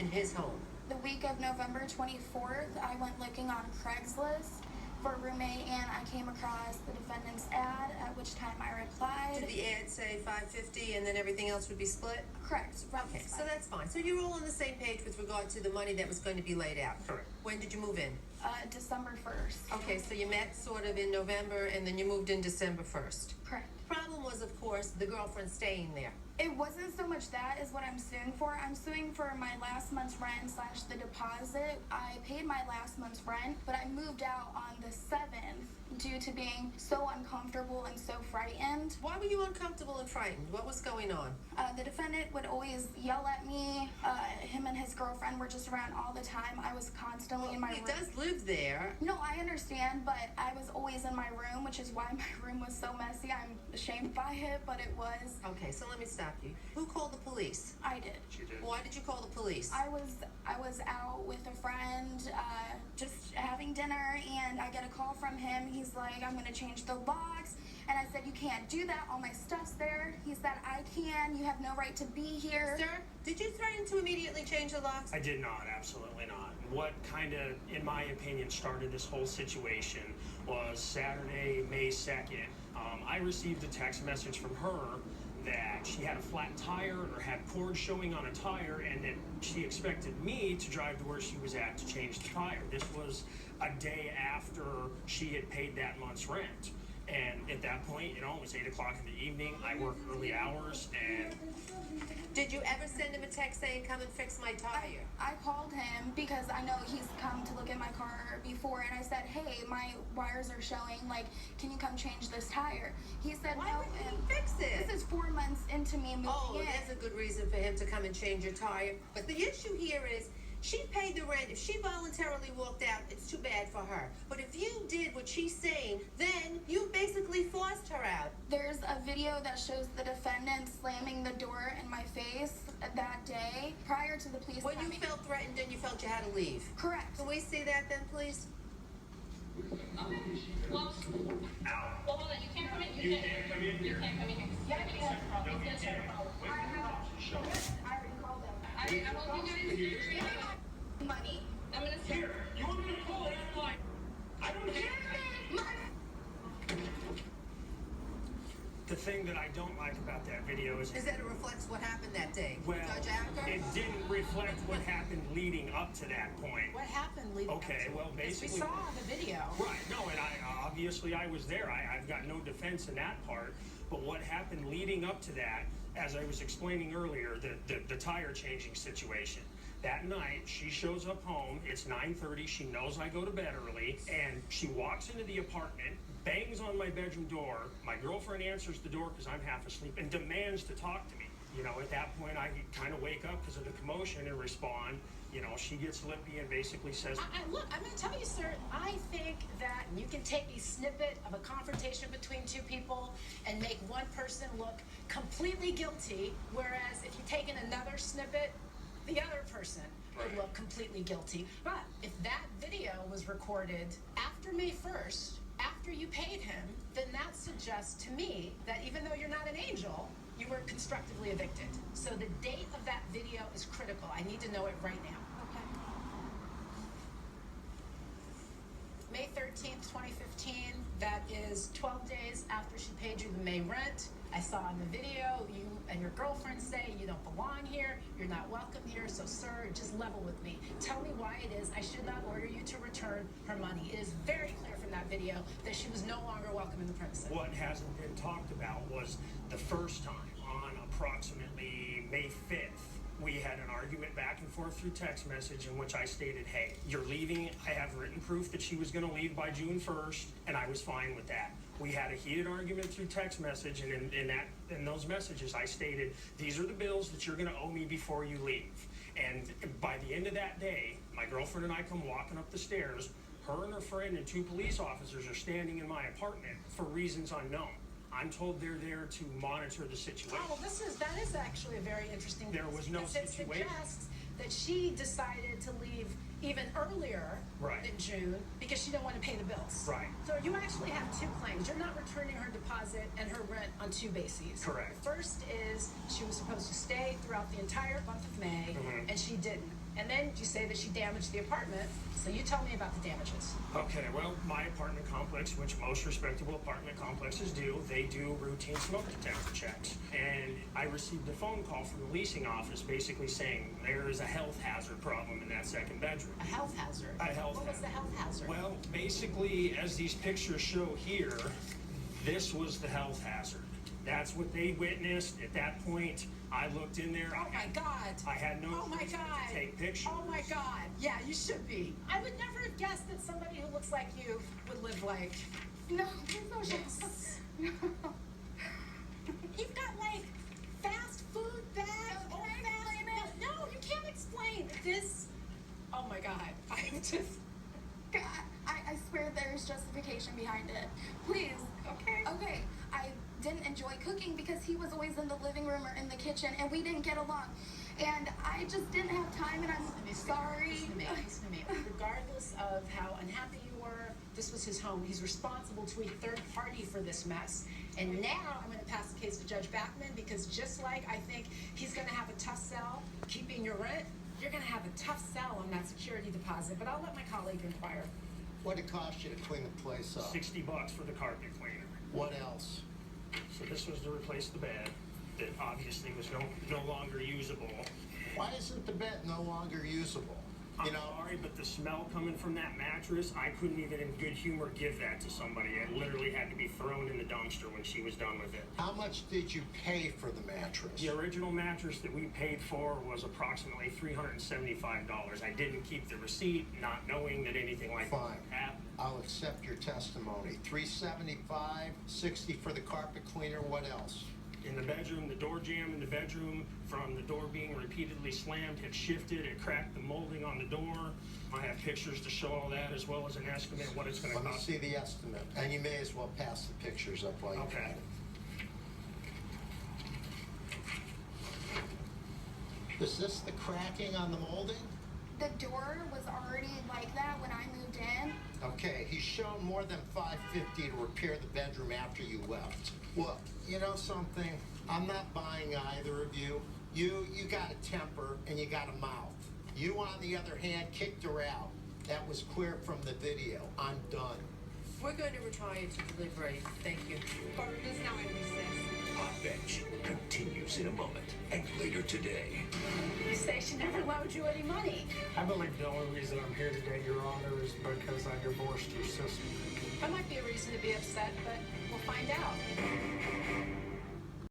in his home? The week of November 24th, I went looking on Craigslist for a roommate, and I came across the defendant's ad, at which time I replied. Did the ad say $550 and then everything else would be split? Correct. Okay, so that's fine. So you're all on the same page with regard to the money that was going to be laid out. Correct. When did you move in? December 1st. Okay, so you met sort of in November and then you moved in December 1st. Correct. Problem was, of course, the girlfriend staying there. It wasn't so much that is what I'm suing for. I'm suing for my last month's rent / the deposit. I paid my last month's rent, but I moved out on the 7th due to being so uncomfortable and so frightened. Why were you uncomfortable and frightened? What was going on? The defendant would always yell at me. Him and his girlfriend were just around all the time. I was constantly in my room. He does live there. No, I understand, but I was always in my room, which is why my room was so messy. I'm ashamed by it, but it was. Okay, so let me stop you. Who called the police? I did. She did. Why did you call the police? I was out with a friend, just having dinner, and I get a call from him. He's like, I'm gonna change the locks. And I said, you can't do that. All my stuff's there. He said, I can. You have no right to be here. Sir, did you threaten to immediately change the locks? I did not, absolutely not. What kind of, in my opinion, started this whole situation was Saturday, May 2nd. I received a text message from her that she had a flat tire or had cords showing on a tire, and that she expected me to drive to where she was at to change the tire. This was a day after she had paid that month's rent. And at that point, you know, it was 8 o'clock in the evening. I work early hours, and... Did you ever send him a text saying, come and fix my tire? I called him because I know he's come to look at my car before, and I said, hey, my wires are showing, like, can you come change this tire? He said, Why no. would you fix it? This is 4 months into me moving in. That's a good reason for him to come and change your tire. But the issue here is, she paid the rent. If she voluntarily walked out, it's too bad for her. But if you did what she's saying, then you basically forced her out. There's a video that shows the defendant slamming the door in my face that day prior to the police When coming. you felt threatened and you felt you had to leave. Correct. Can we see that then, please? Well, hold on. You can't come in. You can't come in here. You can't come in here. Yeah, you have a problem. He's gonna start a problem. I already called them. I hope you guys do Money. I'm gonna start. Here, you want me to pull it out line? I don't care. The thing that I don't like about that video is that it reflects what happened that day. well, Judge Acker? it didn't reflect what happened leading up to that point. What happened leading up Okay, to well, it? 'Cause basically... we saw the video. Right, no, and obviously I was there. I've got no defense in that part. But what happened leading up to that, as I was explaining earlier, the tire changing situation. That night, she shows up home, it's 9:30, she knows I go to bed early, and she walks into the apartment, bangs on my bedroom door. My girlfriend answers the door because I'm half asleep and demands to talk to me. You know, at that point, I kind of wake up because of the commotion and respond. You know, she gets lippy and basically says... Look, I'm going to tell you, sir, I think that you can take a snippet of a confrontation between two people and make one person look completely guilty, whereas if you take in another snippet, the other person would look completely guilty. But if that video was recorded after May 1st, after you paid him, then that suggests to me that even though you're not an angel, you were constructively evicted. So the date of that video is critical. I need to know it right now. Okay. May 13th, 2015, that is 12 days after she paid you the May rent. I saw in the video you and your girlfriend say you don't belong here, you're not welcome here, so sir, just level with me. Tell me why it is I should not order you to return her money. It is very clear from that video that she was no longer welcome in the premises. What hasn't been talked about was the first time on approximately May 5th. We had an argument back and forth through text message in which I stated, hey, you're leaving. I have written proof that she was going to leave by June 1st, and I was fine with that. We had a heated argument through text message, and in those messages, I stated, these are the bills that you're going to owe me before you leave. And by the end of that day, my girlfriend and I come walking up the stairs. Her and her friend and 2 police officers are standing in my apartment for reasons unknown. I'm told they're there to monitor the situation. Oh, well, that is actually a very interesting. There was no situation. It suggests that she decided to leave even earlier than June because she didn't want to pay the bills. Right. So you actually have 2 claims. You're not returning her deposit and her rent on 2 bases. Correct. The first is she was supposed to stay throughout the entire month of May, and she didn't. And then you say that she damaged the apartment. So you tell me about the damages. Okay, well, my apartment complex, which most respectable apartment complexes do, they do routine smoke detector checks. And I received a phone call from the leasing office basically saying there is a health hazard problem in that second bedroom. A health hazard? A health What was the health hazard? Well, basically, as these pictures show here, this was the health hazard. That's what they witnessed. At that point, I looked in there. Oh my God. I had no Oh my reason God. to take pictures. Oh my God. Yeah, you should be. I would never have guessed that somebody who looks like you would live like No, there's no this. No. You've got like fast food bags. No, all can I fast. explain it? No, you can't explain this. Oh my God. I'm just. God, I swear there's justification behind it. Please. Okay. Okay, I didn't enjoy cooking because he was always in the living room or in the kitchen and we didn't get along. And I just didn't have time and I'm sorry. Listen to me. Regardless of how unhappy you were, this was his home. He's responsible to a third party for this mess. And now I'm going to pass the case to Judge Backman because just like I think he's going to have a tough sell keeping your rent, you're going to have a tough sell on that security deposit. But I'll let my colleague inquire. What'd it cost you to clean the place up? $60 for the carpet cleaner. What else? So this was to replace the bed that obviously was no longer usable. Why isn't the bed no longer usable? I'm sorry, but the smell coming from that mattress, I couldn't even in good humor give that to somebody. It literally had to be thrown in the dumpster when she was done with it. How much did you pay for the mattress? The original mattress that we paid for was approximately $375. I didn't keep the receipt, not knowing that anything like Fine. that happened. I'll accept your testimony. $375, $60 for the carpet cleaner. What else? In the bedroom, the door jamb in the bedroom from the door being repeatedly slammed had shifted. It cracked the molding on the door. I have pictures to show all that as well as an estimate of what it's going to Let me cost. see the estimate. And you may as well pass the pictures up while you Okay. got it. Is this the cracking on the molding? The door was already like that when I moved in. Okay, he's shown more than $550 to repair the bedroom after you left. Look, you know something? I'm not buying either of you. You got a temper and you got a mouth. You, on the other hand, kicked her out. That was clear from the video. I'm done. We're going to retire to delivery. Thank you. Court is now in recess. Hot Bench continues in a moment and later today. You say she never loaned you any money. I believe the only reason I'm here today, Your Honor, is because I divorced your sister. That might be a reason to be upset, but we'll find out.